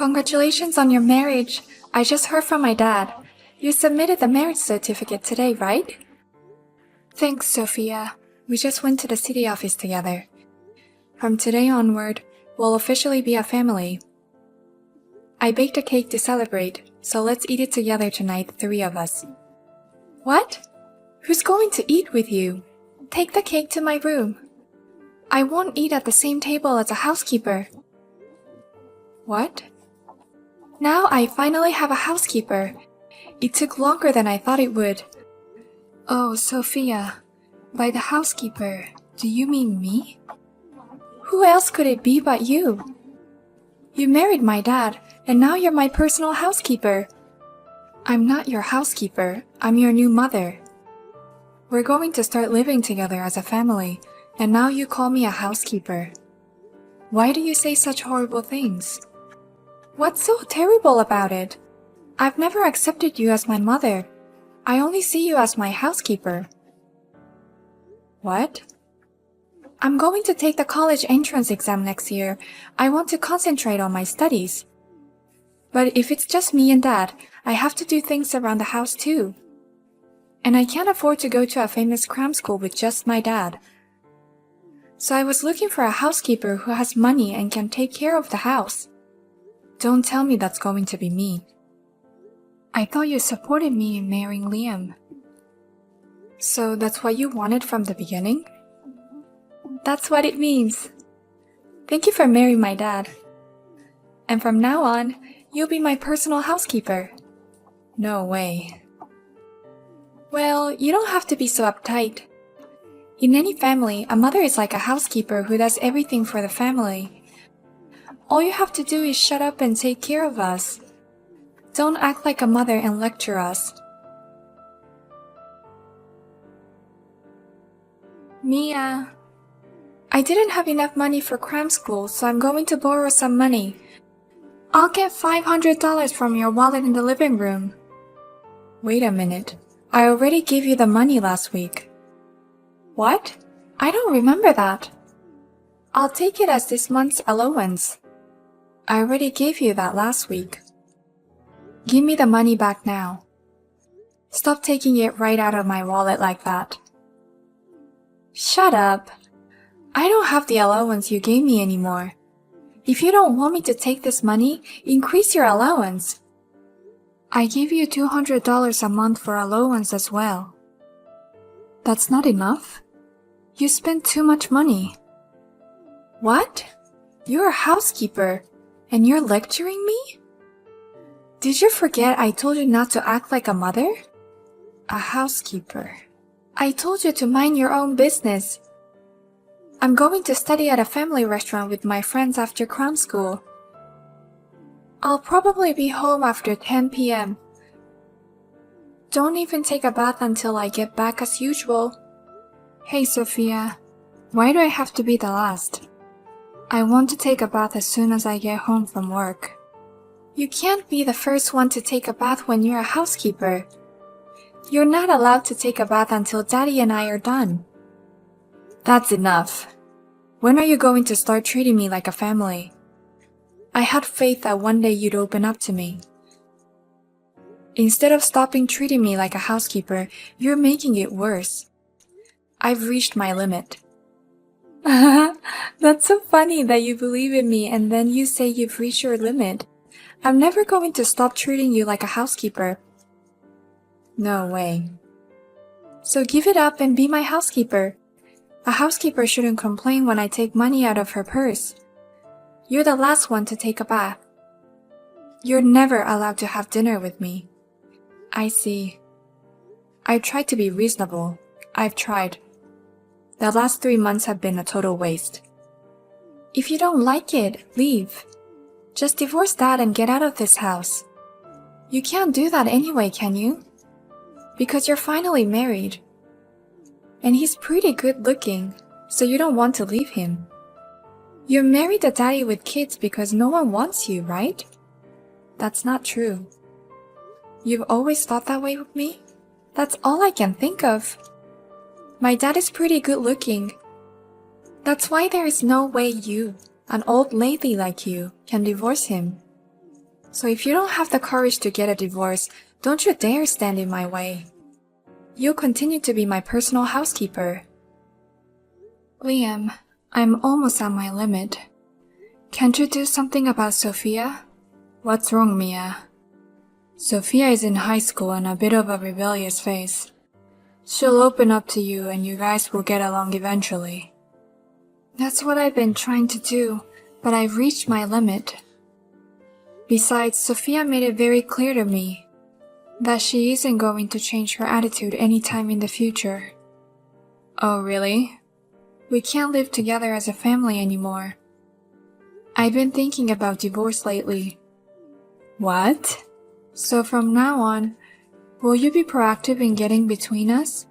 Congratulations on your marriage. I just heard from my dad. You submitted the marriage certificate today, right? Thanks, Sophia. We just went to the city office together. From today onward, we'll officially be a family. I baked a cake to celebrate, so let's eat it together tonight, the three of us. What? Who's going to eat with you? Take the cake to my room. I won't eat at the same table as a housekeeper. What? Now I finally have a housekeeper. It took longer than I thought it would. Oh, Sophia, by the housekeeper, do you mean me? Who else could it be but you? You married my dad, and now you're my personal housekeeper. I'm not your housekeeper, I'm your new mother. We're going to start living together as a family, and now you call me a housekeeper. Why do you say such horrible things? What's so terrible about it? I've never accepted you as my mother. I only see you as my housekeeper. What? I'm going to take the college entrance exam next year. I want to concentrate on my studies. But if it's just me and Dad, I have to do things around the house too. And I can't afford to go to a famous cram school with just my dad. So I was looking for a housekeeper who has money and can take care of the house. Don't tell me that's going to be me. I thought you supported me in marrying Liam. So that's what you wanted from the beginning? That's what it means. Thank you for marrying my dad. And from now on, you'll be my personal housekeeper. No way. Well, you don't have to be so uptight. In any family, a mother is like a housekeeper who does everything for the family. All you have to do is shut up and take care of us. Don't act like a mother and lecture us. Mia, I didn't have enough money for cram school, so I'm going to borrow some money. I'll get $500 from your wallet in the living room. Wait a minute. I already gave you the money last week. What? I don't remember that. I'll take it as this month's allowance. I already gave you that last week. Give me the money back now. Stop taking it right out of my wallet like that. Shut up. I don't have the allowance you gave me anymore. If you don't want me to take this money, increase your allowance. I give you $200 a month for allowance as well. That's not enough? You spend too much money. What? You're a housekeeper, and you're lecturing me? Did you forget I told you not to act like a mother? A housekeeper. I told you to mind your own business. I'm going to study at a family restaurant with my friends after cram school. I'll probably be home after 10 p.m. Don't even take a bath until I get back as usual. Hey, Sophia. Why do I have to be the last? I want to take a bath as soon as I get home from work. You can't be the first one to take a bath when you're a housekeeper. You're not allowed to take a bath until Daddy and I are done. That's enough. When are you going to start treating me like a family? I had faith that one day you'd open up to me. Instead of stopping treating me like a housekeeper, you're making it worse. I've reached my limit. That's so funny that you believe in me and then you say you've reached your limit. I'm never going to stop treating you like a housekeeper. No way. So give it up and be my housekeeper. A housekeeper shouldn't complain when I take money out of her purse. You're the last one to take a bath. You're never allowed to have dinner with me. I see. I've tried to be reasonable. I've tried. The last 3 months have been a total waste. If you don't like it, leave. Just divorce Dad and get out of this house. You can't do that anyway, can you? Because you're finally married. And he's pretty good looking, so you don't want to leave him. You're married to Daddy with kids because no one wants you, right? That's not true. You've always thought that way with me? That's all I can think of. My dad is pretty good looking. That's why there is no way you, an old lady like you, can divorce him. So if you don't have the courage to get a divorce, don't you dare stand in my way. You'll continue to be my personal housekeeper. Liam, I'm almost at my limit. Can't you do something about Sophia? What's wrong, Mia? Sophia is in high school and a bit of a rebellious phase. She'll open up to you and you guys will get along eventually. That's what I've been trying to do, but I've reached my limit. Besides, Sophia made it very clear to me that she isn't going to change her attitude anytime in the future. Oh, really? We can't live together as a family anymore. I've been thinking about divorce lately. What? So from now on, will you be proactive in getting between us?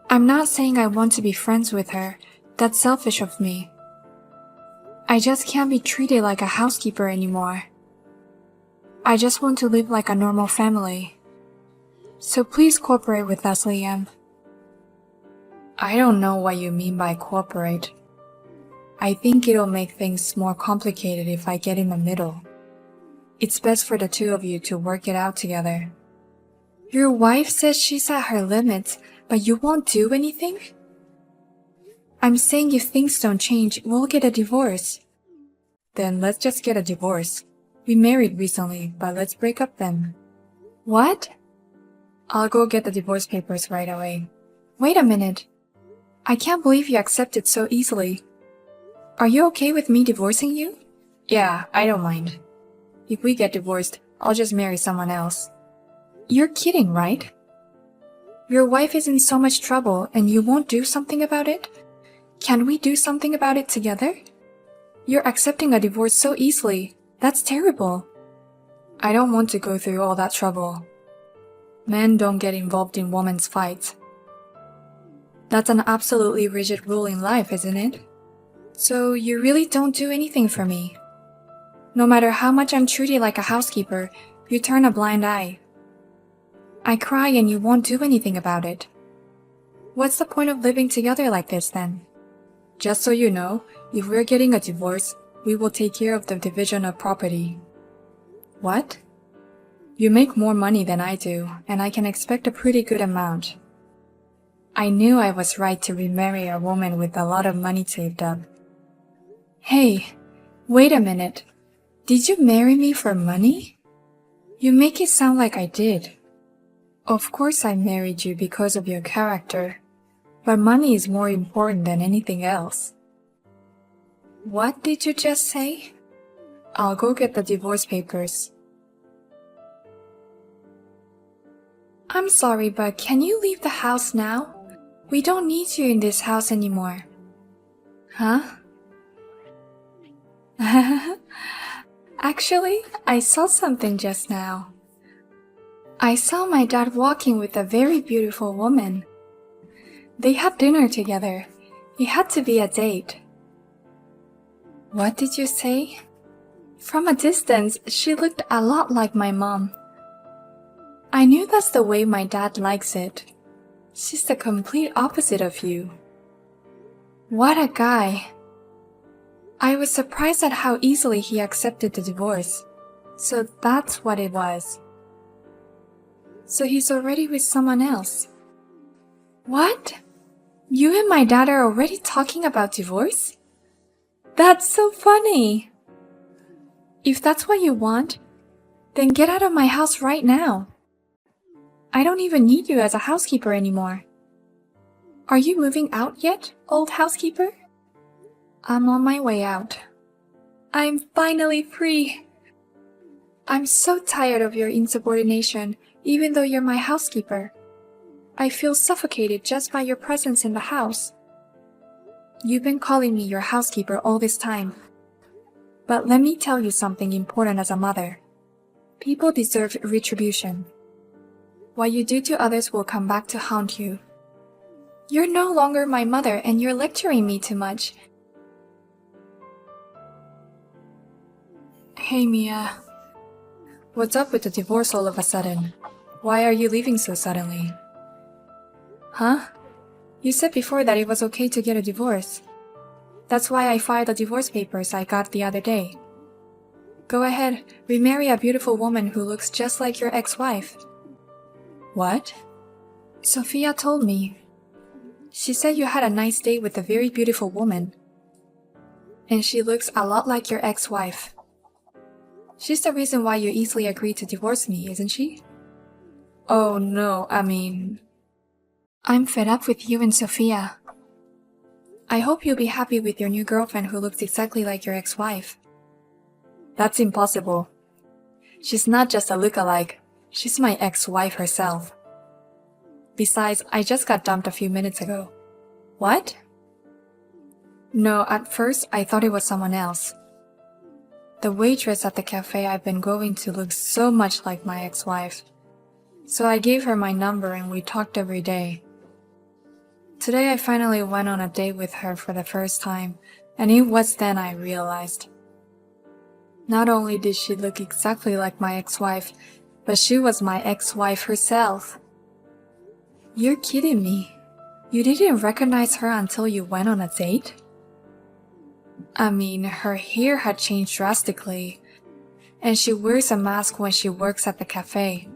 I'm not saying I want to be friends with her. That's selfish of me. I just can't be treated like a housekeeper anymore. I just want to live like a normal family. So please cooperate with us, Liam. I don't know what you mean by cooperate. I think it'll make things more complicated if I get in the middle. It's best for the two of you to work it out together. Your wife says she's at her limits, but you won't do anything? I'm saying if things don't change, we'll get a divorce. Then let's just get a divorce. We married recently, but let's break up then. What? I'll go get the divorce papers right away. Wait a minute. I can't believe you accepted so easily. Are you okay with me divorcing you? Yeah, I don't mind. If we get divorced, I'll just marry someone else. You're kidding, right? Your wife is in so much trouble and you won't do something about it? Can we do something about it together? You're accepting a divorce so easily. That's terrible. I don't want to go through all that trouble. Men don't get involved in women's fights. That's an absolutely rigid rule in life, isn't it? So you really don't do anything for me. No matter how much I'm treated like a housekeeper, you turn a blind eye. I cry and you won't do anything about it. What's the point of living together like this then? Just so you know, if we're getting a divorce, we will take care of the division of property. What? You make more money than I do, and I can expect a pretty good amount. I knew I was right to remarry a woman with a lot of money saved up. Hey, wait a minute. Did you marry me for money? You make it sound like I did. Of course I married you because of your character, but money is more important than anything else. What did you just say? I'll go get the divorce papers. I'm sorry, but can you leave the house now? We don't need you in this house anymore. Huh? Actually, I saw something just now. I saw my dad walking with a very beautiful woman. They had dinner together. It had to be a date. What did you say? From a distance, she looked a lot like my mom. I knew that's the way my dad likes it. She's the complete opposite of you. What a guy. I was surprised at how easily he accepted the divorce. So that's what it was. So he's already with someone else. What? You and my dad are already talking about divorce? That's so funny. If that's what you want, then get out of my house right now. I don't even need you as a housekeeper anymore. Are you moving out yet, old housekeeper? I'm on my way out. I'm finally free. I'm so tired of your insubordination, even though you're my housekeeper. I feel suffocated just by your presence in the house. You've been calling me your housekeeper all this time. But let me tell you something important as a mother. People deserve retribution. What you do to others will come back to haunt you. You're no longer my mother and you're lecturing me too much. Hey Mia. What's up with the divorce all of a sudden? Why are you leaving so suddenly? Huh? You said before that it was okay to get a divorce. That's why I filed the divorce papers I got the other day. Go ahead, remarry a beautiful woman who looks just like your ex-wife. What? Sophia told me. She said you had a nice date with a very beautiful woman. And she looks a lot like your ex-wife. She's the reason why you easily agreed to divorce me, isn't she? Oh no, I'm fed up with you and Sophia. I hope you'll be happy with your new girlfriend who looks exactly like your ex-wife. That's impossible. She's not just a look-alike, she's my ex-wife herself. Besides, I just got dumped a few minutes ago. What? No, at first I thought it was someone else. The waitress at the cafe I've been going to looks so much like my ex-wife. So I gave her my number and we talked every day. Today I finally went on a date with her for the first time, and it was then I realized. Not only did she look exactly like my ex-wife, but she was my ex-wife herself. You're kidding me. You didn't recognize her until you went on a date? Her hair had changed drastically, and she wears a mask when she works at the cafe.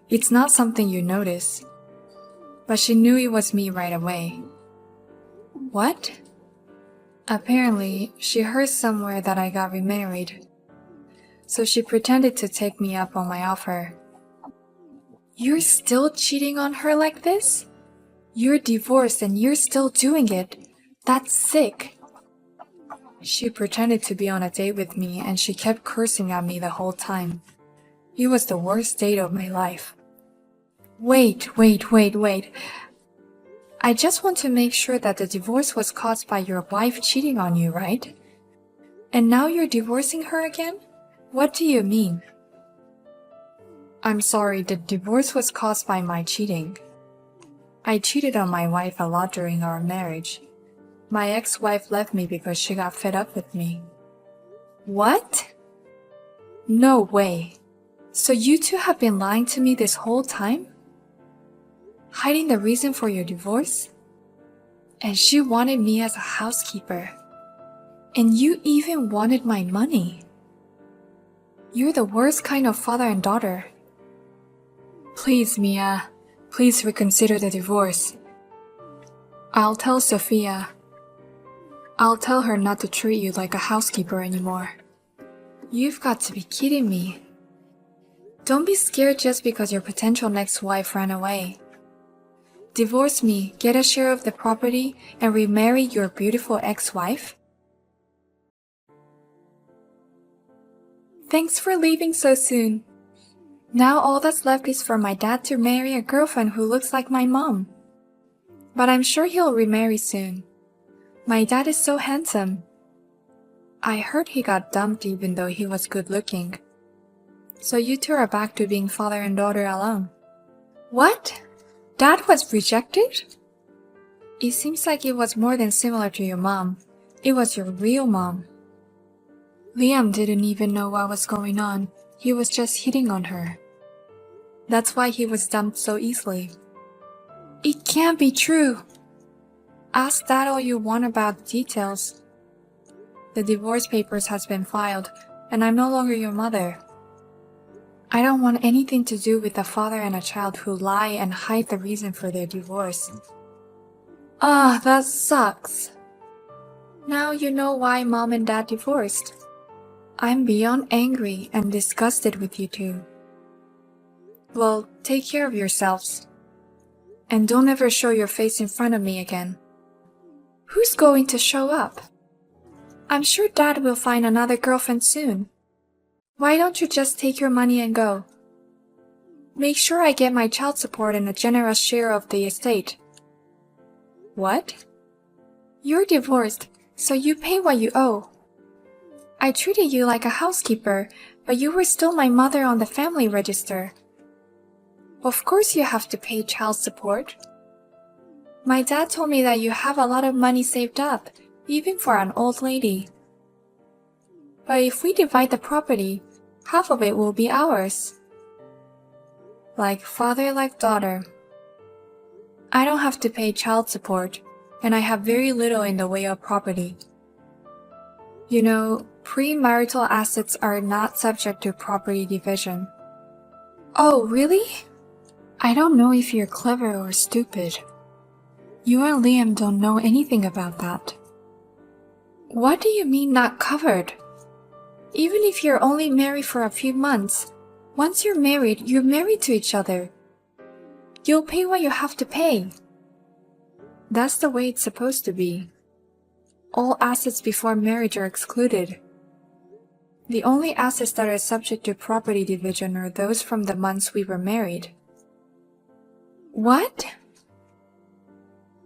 It's not something you notice. But she knew it was me right away. What? Apparently, she heard somewhere that I got remarried. So she pretended to take me up on my offer. You're still cheating on her like this? You're divorced and you're still doing it. That's sick. She pretended to be on a date with me and she kept cursing at me the whole time. It was the worst date of my life. Wait. I just want to make sure that the divorce was caused by your wife cheating on you, right? And now you're divorcing her again? What do you mean? I'm sorry, the divorce was caused by my cheating. I cheated on my wife a lot during our marriage. My ex-wife left me because she got fed up with me. What? No way. So you two have been lying to me this whole time? Hiding the reason for your divorce? And she wanted me as a housekeeper. And you even wanted my money. You're the worst kind of father and daughter. Please, Mia. Please reconsider the divorce. I'll tell Sophia. I'll tell her not to treat you like a housekeeper anymore. You've got to be kidding me. Don't be scared just because your potential next wife ran away. Divorce me, get a share of the property, and remarry your beautiful ex-wife? Thanks for leaving so soon. Now all that's left is for my dad to marry a girlfriend who looks like my mom. But I'm sure he'll remarry soon. My dad is so handsome. I heard he got dumped even though he was good looking. So you two are back to being father and daughter alone. What? Dad was rejected? It seems like it was more than similar to your mom. It was your real mom. Liam didn't even know what was going on. He was just hitting on her. That's why he was dumped so easily. It can't be true. Ask Dad all you want about the details. The divorce papers has been filed, and I'm no longer your mother. I don't want anything to do with a father and a child who lie and hide the reason for their divorce. That sucks. Now you know why Mom and Dad divorced. I'm beyond angry and disgusted with you two. Well, take care of yourselves. And don't ever show your face in front of me again. Who's going to show up? I'm sure Dad will find another girlfriend soon. Why don't you just take your money and go? Make sure I get my child support and a generous share of the estate. What? You're divorced, so you pay what you owe. I treated you like a housekeeper, but you were still my mother on the family register. Of course you have to pay child support. My dad told me that you have a lot of money saved up, even for an old lady. But if we divide the property, half of it will be ours. Like father, like daughter. I don't have to pay child support, and I have very little in the way of property. You know, Premarital assets are not subject to property division. Oh, really? I don't know if you're clever or stupid. You and Liam don't know anything about that. What do you mean not covered? Even if you're only married for a few months, once you're married to each other. You'll pay what you have to pay. That's the way it's supposed to be. All assets before marriage are excluded. The only assets that are subject to property division are those from the months we were married. What?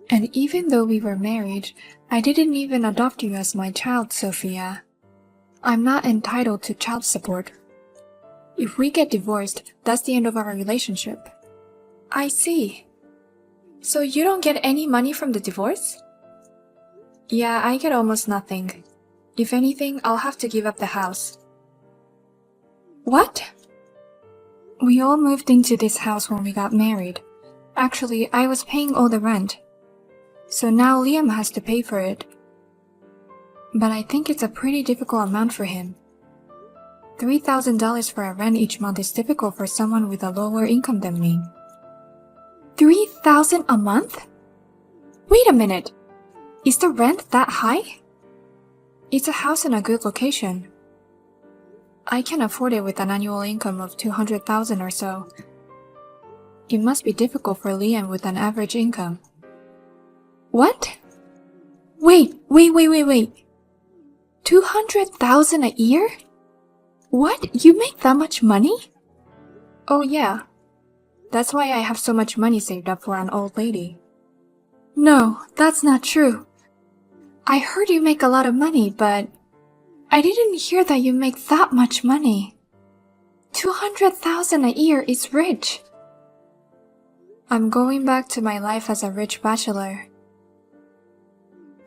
And even though we were married, I didn't even adopt you as my child, Sophia. I'm not entitled to child support. If we get divorced, that's the end of our relationship. I see. So you don't get any money from the divorce? Yeah, I get almost nothing. If anything, I'll have to give up the house. What? We all moved into this house when we got married. Actually, I was paying all the rent. So now Liam has to pay for it. But I think it's a pretty difficult amount for him. $3,000 for a rent each month is difficult for someone with a lower income than me. $3,000 a month? Wait a minute. Is the rent that high? It's a house in a good location. I can afford it with an annual income of $200,000 or so. It must be difficult for Liam with an average income. What? Wait. $200,000 a year? What? You make that much money? Oh yeah. That's why I have so much money saved up for an old lady. No, that's not true. I heard you make a lot of money, but I didn't hear that you make that much money. $200,000 a year is rich. I'm going back to my life as a rich bachelor.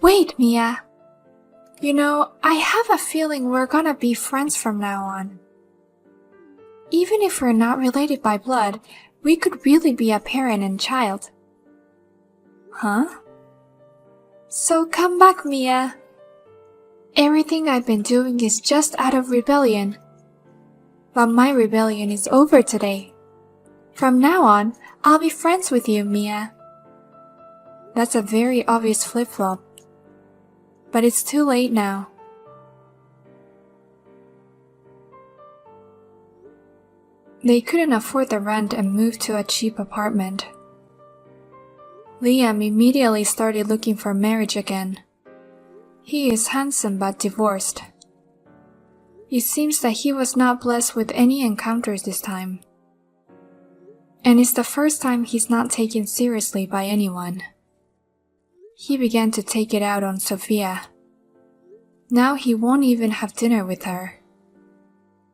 Wait, Mia. You know, I have a feeling we're gonna be friends from now on. Even if we're not related by blood, we could really be a parent and child. Huh? So come back, Mia. Everything I've been doing is just out of rebellion. But my rebellion is over today. From now on, I'll be friends with you, Mia. That's a very obvious flip-flop. But it's too late now. They couldn't afford the rent and moved to a cheap apartment. Liam immediately started looking for marriage again. He is handsome but divorced. It seems that he was not blessed with any encounters this time. And it's the first time he's not taken seriously by anyone. He began to take it out on Sophia. Now he won't even have dinner with her.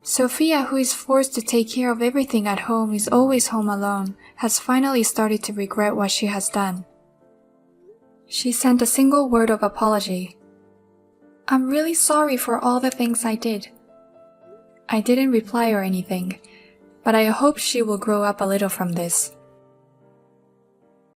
Sophia, who is forced to take care of everything at home, is always home alone, has finally started to regret what she has done. She sent a single word of apology. I'm really sorry for all the things I did. I didn't reply or anything, but I hope she will grow up a little from this.